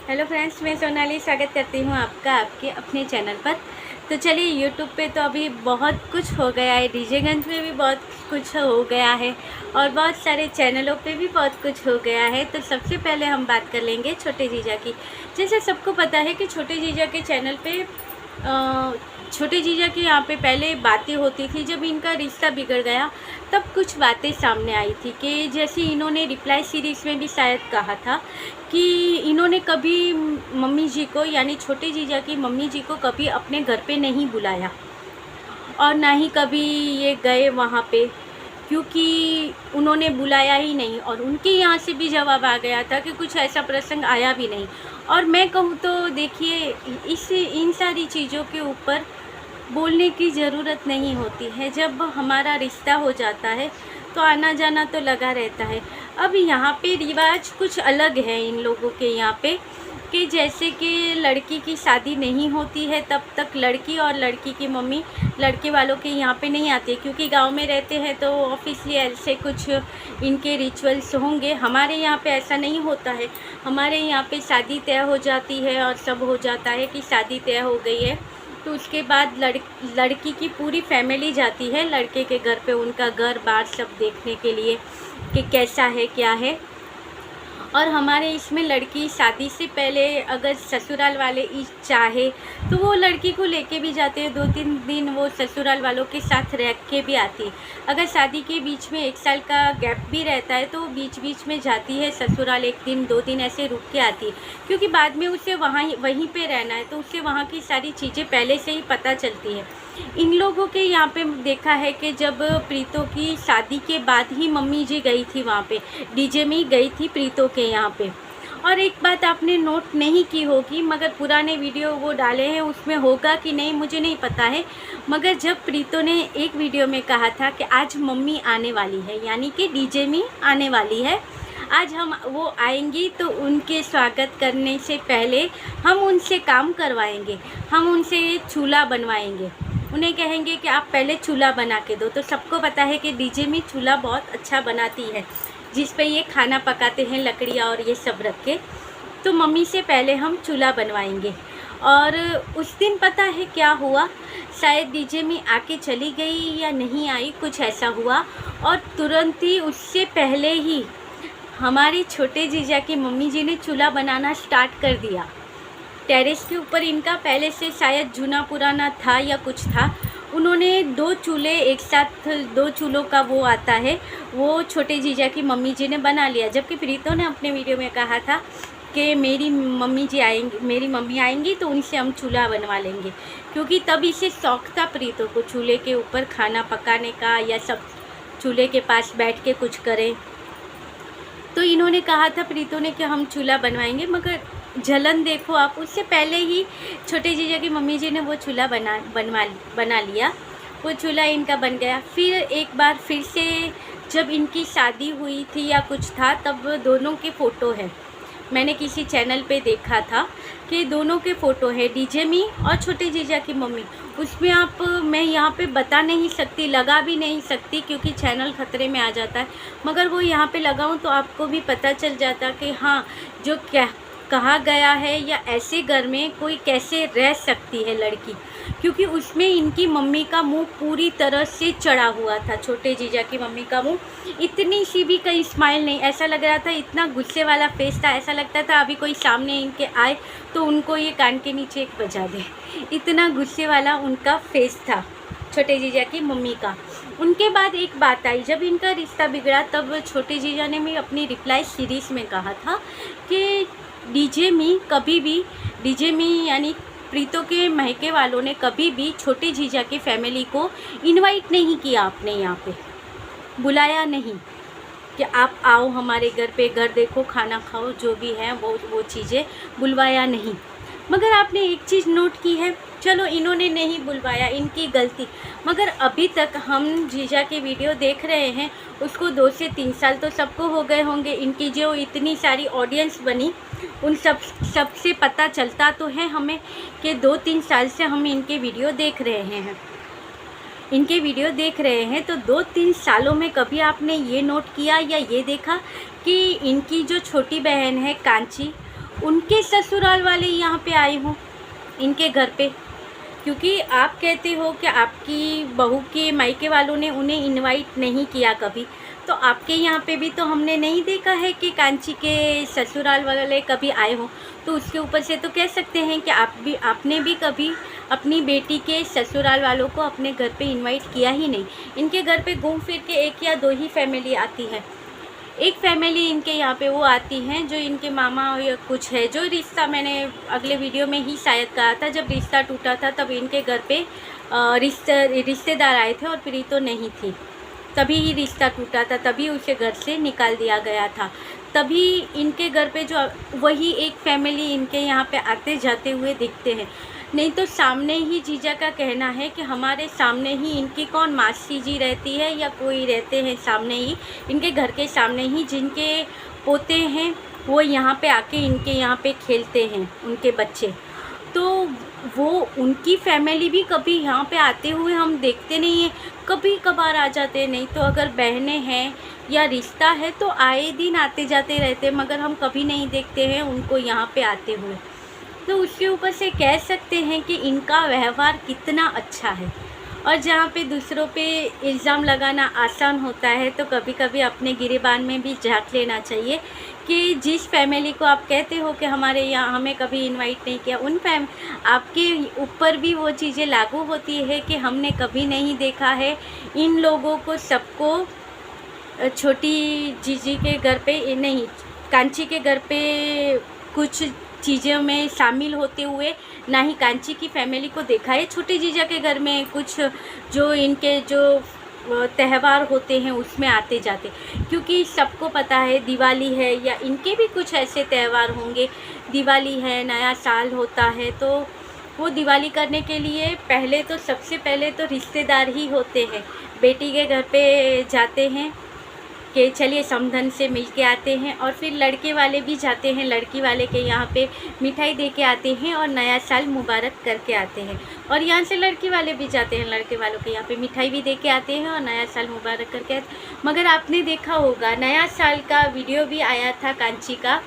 Hello friends, मैं सोनाली स्वागत करती हूँ आपका आपके अपने चैनल पर। तो चलिए, यूट्यूब पे तो अभी बहुत कुछ हो गया है, डीजेगंज में भी बहुत कुछ हो गया है और बहुत सारे चैनलों पे भी बहुत कुछ हो गया है। तो सबसे पहले हम बात कर लेंगे छोटे जीजा की। जैसे सबको पता है कि छोटे जीजा के चैनल पे छोटे जीजा के यहाँ पे पहले बातें होती थी। जब इनका रिश्ता बिगड़ गया तब कुछ बातें सामने आई थी कि जैसे इन्होंने रिप्लाई सीरीज़ में भी शायद कहा था कि इन्होंने कभी मम्मी जी को, यानी छोटे जीजा की मम्मी जी को कभी अपने घर पे नहीं बुलाया और ना ही कभी ये गए वहाँ पे, क्योंकि उन्होंने बुलाया ही नहीं। और उनके यहाँ से भी जवाब आ गया था कि कुछ ऐसा प्रसंग आया भी नहीं। और मैं कहूँ तो देखिए, इन सारी चीज़ों के ऊपर बोलने की ज़रूरत नहीं होती है। जब हमारा रिश्ता हो जाता है तो आना जाना तो लगा रहता है। अब यहाँ पे रिवाज कुछ अलग है इन लोगों के यहाँ पे, कि जैसे कि लड़की की शादी नहीं होती है तब तक लड़की और लड़की की मम्मी लड़के वालों के यहाँ पे नहीं आती है, क्योंकि गांव में रहते हैं तो ऑफिसली ऐसे कुछ इनके रिचुअल्स होंगे। हमारे यहाँ पे ऐसा नहीं होता है। हमारे यहाँ पे शादी तय हो जाती है और सब हो जाता है कि शादी तय हो गई है तो उसके बाद लड़की की पूरी फैमिली जाती है लड़के के घर पे, उनका घर बार सब देखने के लिए कि कैसा है क्या है। और हमारे इसमें लड़की शादी से पहले अगर ससुराल वाले चाहे तो वो लड़की को लेके भी जाते हैं, 2-3 दिन वो ससुराल वालों के साथ रह के भी आती है। अगर शादी के बीच में 1 साल का गैप भी रहता है तो बीच बीच में जाती है ससुराल, 1 दिन 2 दिन ऐसे रुक के आती है, क्योंकि बाद में उसे वहीं पे रहना है तो उसे वहाँ की सारी चीज़ें पहले से ही पता चलती है। इन लोगों के यहाँ पे देखा है कि जब प्रीतों की शादी के बाद ही मम्मी जी गई थी वहाँ पे, डीजे में ही गई थी प्रीतों के यहाँ पे। और एक बात आपने नोट नहीं की होगी, मगर पुराने वीडियो वो डाले हैं उसमें होगा कि नहीं मुझे नहीं पता है, मगर जब प्रीतों ने एक वीडियो में कहा था कि आज मम्मी आने वाली है, यानी कि डीजे में आने वाली है, आज वो आएंगी तो उनके स्वागत करने से पहले हम उनसे काम करवाएंगे, हम उनसे चूल्हा बनवाएंगे, उन्हें कहेंगे कि आप पहले चूल्हा बना के दो। तो सबको पता है कि डीजे में चूल्हा बहुत अच्छा बनाती है, जिस पे ये खाना पकाते हैं लकड़ियाँ और ये सब रख के। तो मम्मी से पहले हम चूल्हा बनवाएंगे। और उस दिन पता है क्या हुआ, शायद डीजे में आके चली गई या नहीं आई, कुछ ऐसा हुआ। और तुरंत ही उससे पहले ही हमारी छोटे जीजा की मम्मी जी ने चूल्हा बनाना स्टार्ट कर दिया। टेरेस के ऊपर इनका पहले से शायद जूना पुराना था या कुछ था, उन्होंने 2 चूल्हे एक साथ, 2 चूल्हों का वो आता है, वो छोटे जीजा की मम्मी जी ने बना लिया। जबकि प्रीतों ने अपने वीडियो में कहा था कि मेरी मम्मी आएंगी तो उनसे हम चूल्हा बनवा लेंगे, क्योंकि तब इसे शौक़ था प्रीतों को चूल्हे के ऊपर खाना पकाने का, या सब चूल्हे के पास बैठ के कुछ करें। तो इन्होंने कहा था प्रीतों ने कि हम चूल्हा बनवाएंगे, मगर जलन देखो आप, उससे पहले ही छोटे जीजा की मम्मी जी ने वो चूल्हा बना लिया। वो चूल्हा इनका बन गया। फिर एक बार फिर से जब इनकी शादी हुई थी या कुछ था, तब दोनों के फ़ोटो हैं, मैंने किसी चैनल पे देखा था कि दोनों के फ़ोटो है, डीजे में और छोटे जीजा की मम्मी। उसमें आप, मैं यहाँ पे बता नहीं सकती, लगा भी नहीं सकती, क्योंकि चैनल खतरे में आ जाता है, मगर वो यहाँ पे लगाऊँ तो आपको भी पता चल जाता कि हाँ, जो क्या कहा गया है या ऐसे घर में कोई कैसे रह सकती है लड़की, क्योंकि उसमें इनकी मम्मी का मुंह पूरी तरह से चढ़ा हुआ था। छोटे जीजा की मम्मी का मुंह इतनी सी भी कहीं स्माइल नहीं, ऐसा लग रहा था, इतना गुस्से वाला फेस था, ऐसा लगता था अभी कोई सामने इनके आए तो उनको ये कान के नीचे एक बजा दे, इतना गुस्से वाला उनका फेस था छोटे जीजा की मम्मी का। उनके बाद एक बात आई, जब इनका रिश्ता बिगड़ा तब छोटे जीजा ने भी अपनी रिप्लाई सीरीज़ में कहा था कि डीजे में यानी प्रीतों के महके वालों ने कभी भी छोटे जीजा की फैमिली को इनवाइट नहीं किया, आपने यहाँ पे बुलाया नहीं कि आप आओ हमारे घर पे, घर देखो, खाना खाओ, जो भी है वो चीज़ें बुलवाया नहीं। मगर आपने एक चीज़ नोट की है, चलो इन्होंने नहीं बुलवाया, इनकी गलती, मगर अभी तक हम जीजा की वीडियो देख रहे हैं, उसको 2 से 3 साल तो सबको हो गए होंगे। इनकी जो इतनी सारी ऑडियंस बनी, उन सब से पता चलता तो है हमें कि 2-3 साल से हम इनके वीडियो देख रहे हैं। तो 2-3 सालों में कभी आपने ये नोट किया या ये देखा कि इनकी जो छोटी बहन है कांची, उनके ससुराल वाले यहाँ पे आए हों इनके घर पे, क्योंकि आप कहते हो कि आपकी बहू के मायके वालों ने उन्हें इनवाइट नहीं किया कभी, तो आपके यहाँ पे भी तो हमने नहीं देखा है कि कांची के ससुराल वाले कभी आए हो। तो उसके ऊपर से तो कह सकते हैं कि आपने भी कभी अपनी बेटी के ससुराल वालों को अपने घर पे इनवाइट किया ही नहीं। इनके घर पे घूम फिर के एक या दो ही फैमिली आती है। एक फैमिली इनके यहाँ पे वो आती हैं जो इनके मामा या कुछ है, जो रिश्ता मैंने अगले वीडियो में ही शायद कहा था, जब रिश्ता टूटा था तब इनके घर पे रिश्तेदार आए थे और प्रीतो नहीं थी, तभी ही रिश्ता टूटा था, तभी उसे घर से निकाल दिया गया था। तभी इनके घर पे जो वही एक फैमिली इनके यहाँ पे आते जाते हुए दिखते हैं। नहीं तो सामने ही जीजा का कहना है कि हमारे सामने ही इनकी कौन मासी जी रहती है या कोई रहते हैं सामने ही, इनके घर के सामने ही जिनके पोते हैं वो यहाँ पे आके इनके यहाँ पे खेलते हैं उनके बच्चे। तो वो उनकी फैमिली भी कभी यहाँ पे आते हुए हम देखते नहीं हैं, कभी कभार आ जाते हैं। नहीं तो अगर बहनें हैं या रिश्ता है तो आए दिन आते जाते रहते हैं, मगर हम कभी नहीं देखते हैं उनको यहाँ पे आते हुए। तो उसके ऊपर से कह सकते हैं कि इनका व्यवहार कितना अच्छा है। और जहाँ पे दूसरों पे इल्ज़ाम लगाना आसान होता है, तो कभी कभी अपने गिरेबान में भी झांक लेना चाहिए कि जिस फैमिली को आप कहते हो कि हमारे यहाँ हमें कभी इनवाइट नहीं किया, उन आपके ऊपर भी वो चीज़ें लागू होती है कि हमने कभी नहीं देखा है इन लोगों को सबको छोटी जीजी के घर पे नहीं, कांची के घर पे कुछ चीज़ों में शामिल होते हुए, ना ही कांची की फैमिली को देखा है छोटे जीजा के घर में कुछ जो इनके जो त्यौहार होते हैं उसमें आते जाते। क्योंकि सबको पता है दिवाली है या इनके भी कुछ ऐसे त्यौहार होंगे, दिवाली है, नया साल होता है, तो वो दिवाली करने के लिए पहले तो सबसे पहले तो रिश्तेदार ही होते हैं, बेटी के घर पे जाते हैं कि चलिए समधन से मिल के आते हैं, और फिर लड़के वाले भी जाते हैं, लड़की वाले के यहाँ पे मिठाई दे के आते हैं और नया साल मुबारक करके आते हैं। और यहाँ से लड़की वाले भी जाते हैं, लड़के वालों के यहाँ पे मिठाई भी दे के आते हैं और नया साल मुबारक करके आते हैं। मगर आपने देखा होगा नया साल का वीडियो भी आया था कांची का,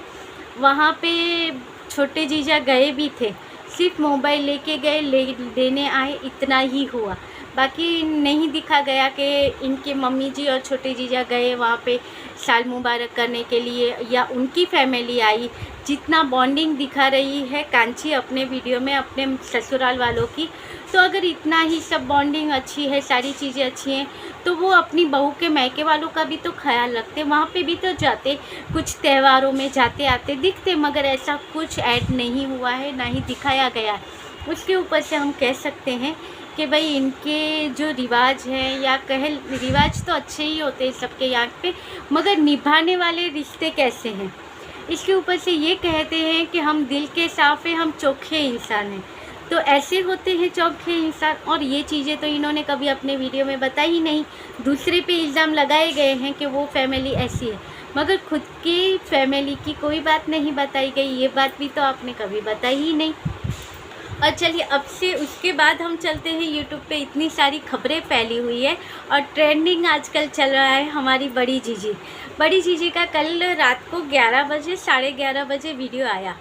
वहाँ पे छोटे जीजा गए भी थे, सिर्फ मोबाइल लेके गए, लेने आए, इतना ही हुआ। बाकी नहीं दिखा गया कि इनके मम्मी जी और छोटे जीजा गए वहाँ पे साल मुबारक करने के लिए या उनकी फैमिली आई। जितना बॉन्डिंग दिखा रही है कांची अपने वीडियो में अपने ससुराल वालों की, तो अगर इतना ही सब बॉन्डिंग अच्छी है, सारी चीज़ें अच्छी हैं, तो वो अपनी बहू के मायके वालों का भी तो ख्याल रखते, वहाँ पे भी तो जाते, कुछ त्योहारों में जाते आते दिखते। मगर ऐसा कुछ ऐड नहीं हुआ है, ना ही दिखाया गया है। उसके ऊपर से हम कह सकते हैं कि भाई इनके जो रिवाज हैं, या रिवाज तो अच्छे ही होते हैं सबके यहाँ पे, मगर निभाने वाले रिश्ते कैसे हैं, इसके ऊपर से ये कहते हैं कि हम दिल के साफ़ हैं, हम चोखे इंसान हैं। तो ऐसे होते हैं चोखे इंसान, और ये चीज़ें तो इन्होंने कभी अपने वीडियो में बताई ही नहीं। दूसरे पे इल्ज़ाम लगाए गए हैं कि वो फैमिली ऐसी है, मगर खुद की फैमिली की कोई बात नहीं बताई गई, ये बात भी तो आपने कभी बताई ही नहीं। और चलिए अब से उसके बाद हम चलते हैं यूट्यूब पे इतनी सारी खबरें फैली हुई है और ट्रेंडिंग आजकल चल रहा है हमारी बड़ी जीजी का कल रात को 11 बजे 11:30 बजे वीडियो आया,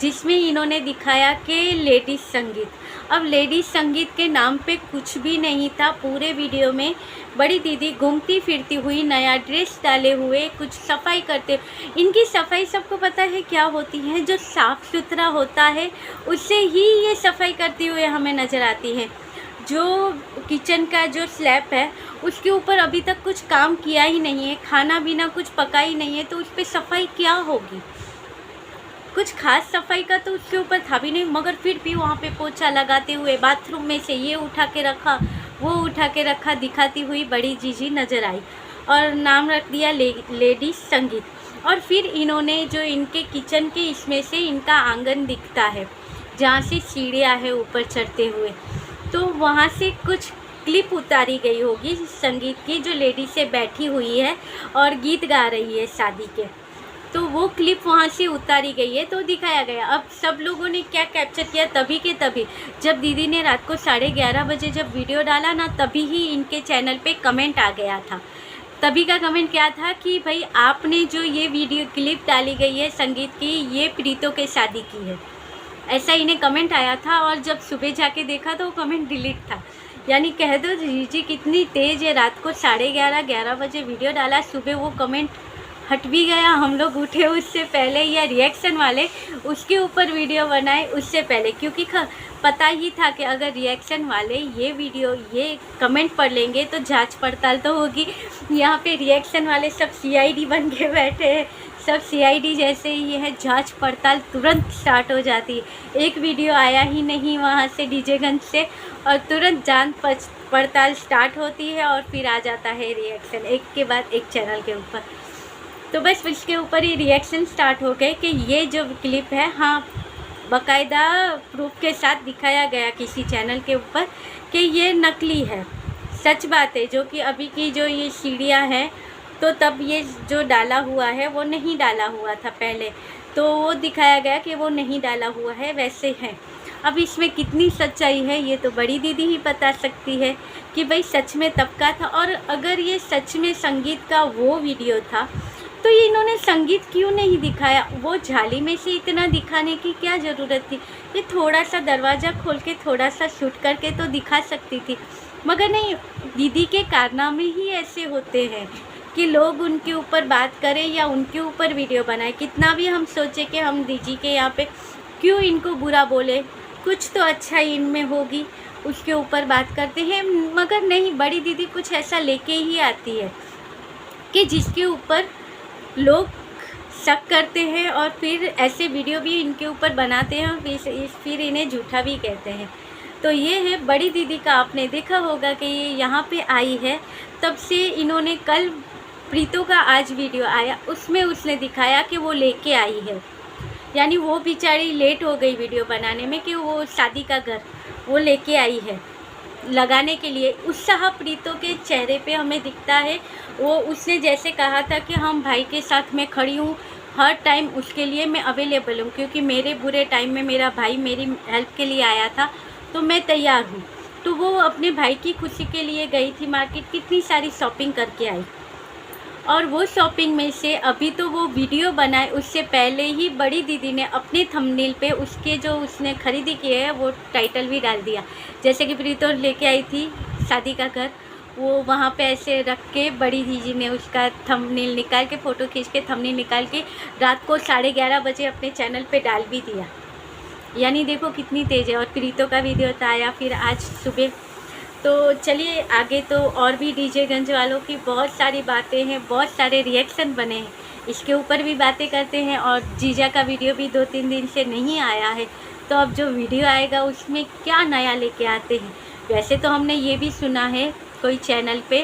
जिसमें इन्होंने दिखाया कि लेडीज़ संगीत। अब लेडीज़ संगीत के नाम पे कुछ भी नहीं था पूरे वीडियो में। बड़ी दीदी घूमती फिरती हुई, नया ड्रेस डाले हुए, कुछ सफाई करते। इनकी सफाई सबको पता है क्या होती है, जो साफ़ सुथरा होता है उससे ही ये सफाई करती हुए हमें नज़र आती है। जो किचन का जो स्लैब है उसके ऊपर अभी तक कुछ काम किया ही नहीं है, खाना पीना कुछ पका ही नहीं है, तो उस पर सफाई क्या होगी? कुछ खास सफाई का तो उसके ऊपर था भी नहीं, मगर फिर भी वहाँ पे पोछा लगाते हुए बाथरूम में से ये उठा के रखा, वो उठा के रखा दिखाती हुई बड़ी जीजी नज़र आई और नाम रख दिया लेडीज़ संगीत। और फिर इन्होंने जो इनके किचन के इसमें से इनका आंगन दिखता है जहाँ से सीढ़ियाँ है ऊपर चढ़ते हुए, तो वहाँ से कुछ क्लिप उतारी गई होगी संगीत की, जो लेडी से बैठी हुई है और गीत गा रही है शादी के, तो वो क्लिप वहाँ से उतारी गई है, तो दिखाया गया। अब सब लोगों ने क्या कैप्चर किया, तभी के तभी जब दीदी ने रात को 11:30 बजे जब वीडियो डाला ना, तभी ही इनके चैनल पे कमेंट आ गया था, तभी का कमेंट क्या था कि भाई आपने जो ये वीडियो क्लिप डाली गई है संगीत की, ये प्रीतो के शादी की है, ऐसा इन्हें कमेंट आया था। और जब सुबह जाके देखा तो वो कमेंट डिलीट था। यानी कह दो जी कितनी तेज़ है, रात को 11:30 बजे वीडियो डाला, सुबह वो कमेंट हट भी गया। हम लोग उठे उससे पहले, या रिएक्शन वाले उसके ऊपर वीडियो बनाए उससे पहले, क्योंकि पता ही था कि अगर रिएक्शन वाले ये वीडियो ये कमेंट पढ़ लेंगे तो जांच पड़ताल तो होगी। यहाँ पे रिएक्शन वाले सब सीआईडी बन के बैठे हैं, सब सीआईडी जैसे ही है, जांच पड़ताल तुरंत स्टार्ट हो जाती है। एक वीडियो आया ही नहीं वहाँ से डीजेगंज से, और तुरंत जांच पड़ताल स्टार्ट होती है और फिर आ जाता है रिएक्शन, एक के बाद एक चैनल के ऊपर। तो बस इसके ऊपर ही रिएक्शन स्टार्ट हो गए कि ये जो क्लिप है, हाँ बाकायदा प्रूफ के साथ दिखाया गया किसी चैनल के ऊपर कि ये नकली है। सच बात है, जो कि अभी की जो ये सीढ़ियाँ हैं, तो तब ये जो डाला हुआ है वो नहीं डाला हुआ था पहले, तो वो दिखाया गया कि वो नहीं डाला हुआ है, वैसे है। अब इसमें कितनी सच्चाई है ये तो बड़ी दीदी ही बता सकती है कि भाई सच में तब का था। और अगर ये सच में संगीत का वो वीडियो था तो ये इन्होंने संगीत क्यों नहीं दिखाया? वो जाली में से इतना दिखाने की क्या ज़रूरत थी? ये थोड़ा सा दरवाज़ा खोल के थोड़ा सा शूट करके तो दिखा सकती थी, मगर नहीं। दीदी के कारनामे ही ऐसे होते हैं कि लोग उनके ऊपर बात करें या उनके ऊपर वीडियो बनाए। कितना भी हम सोचे कि हम दीदी के यहाँ पे क्यों इनको बुरा बोले, कुछ तो अच्छा इनमें होगी, उसके ऊपर बात करते हैं, मगर नहीं। बड़ी दीदी कुछ ऐसा लेके ही आती है कि जिसके ऊपर लोग शक करते हैं और फिर ऐसे वीडियो भी इनके ऊपर बनाते हैं और फिर इन्हें झूठा भी कहते हैं। तो ये है बड़ी दीदी का। आपने देखा होगा कि ये यहाँ पे आई है तब से इन्होंने, कल प्रीतो का आज वीडियो आया उसमें उसने दिखाया कि वो लेके आई है। यानी वो बेचारी लेट हो गई वीडियो बनाने में कि वो शादी का घर वो लेके आई है लगाने के लिए। उत्साह प्रीतो के चेहरे पे हमें दिखता है। वो उसने जैसे कहा था कि हम भाई के साथ मैं खड़ी हूँ, हर टाइम उसके लिए मैं अवेलेबल हूँ, क्योंकि मेरे बुरे टाइम में मेरा भाई मेरी हेल्प के लिए आया था, तो मैं तैयार हूँ। तो वो अपने भाई की खुशी के लिए गई थी मार्केट, कितनी सारी शॉपिंग करके आई। और वो शॉपिंग में से अभी तो वो वीडियो बनाए उससे पहले ही बड़ी दीदी ने अपने थंबनेल पे उसके जो उसने खरीदी की है वो टाइटल भी डाल दिया। जैसे कि प्रीतो लेके आई थी शादी का घर, वो वहाँ पे ऐसे रख के बड़ी दीदी ने उसका थंबनेल निकाल के, फ़ोटो खींच के थंबनेल निकाल के रात को 11:30 बजे अपने चैनल पे डाल भी दिया। यानी देखो कितनी तेज़ है। और प्रीतो का वीडियो तो आया फिर आज सुबह। तो चलिए आगे तो और भी डीजेगंज वालों की बहुत सारी बातें हैं, बहुत सारे रिएक्शन बने हैं, इसके ऊपर भी बातें करते हैं। और जीजा का वीडियो भी 2-3 दिन से नहीं आया है, तो अब जो वीडियो आएगा उसमें क्या नया लेके आते हैं। वैसे तो हमने ये भी सुना है कोई चैनल पे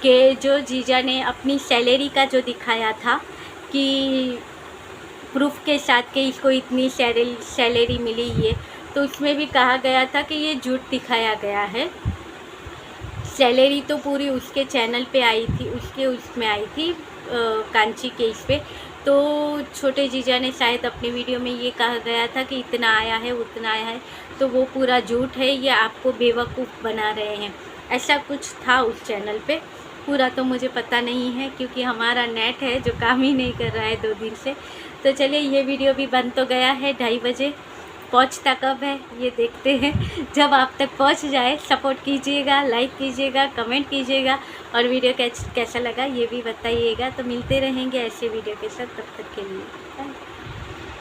कि जो जीजा ने अपनी सैलरी का जो दिखाया था कि प्रूफ के साथ कि इसको इतनी सैलरी मिली है, तो उसमें भी कहा गया था कि ये झूठ दिखाया गया है। सैलरी तो पूरी उसके चैनल पे आई थी, उसके उसमें आई थी कांची के इस पे। तो छोटे जीजा ने शायद अपने वीडियो में ये कहा गया था कि इतना आया है उतना आया है, तो वो पूरा झूठ है, ये आपको बेवकूफ़ बना रहे हैं, ऐसा कुछ था उस चैनल पे। पूरा तो मुझे पता नहीं है क्योंकि हमारा नेट है जो काम ही नहीं कर रहा है 2 दिन से। तो चलिए ये वीडियो भी बन तो गया है 2:30 बजे, पहुंचता कब है ये देखते हैं। जब आप तक पहुंच जाए सपोर्ट कीजिएगा, लाइक कीजिएगा, कमेंट कीजिएगा और वीडियो कैसा लगा ये भी बताइएगा। तो मिलते रहेंगे ऐसे वीडियो के साथ, तब तक के लिए बाय।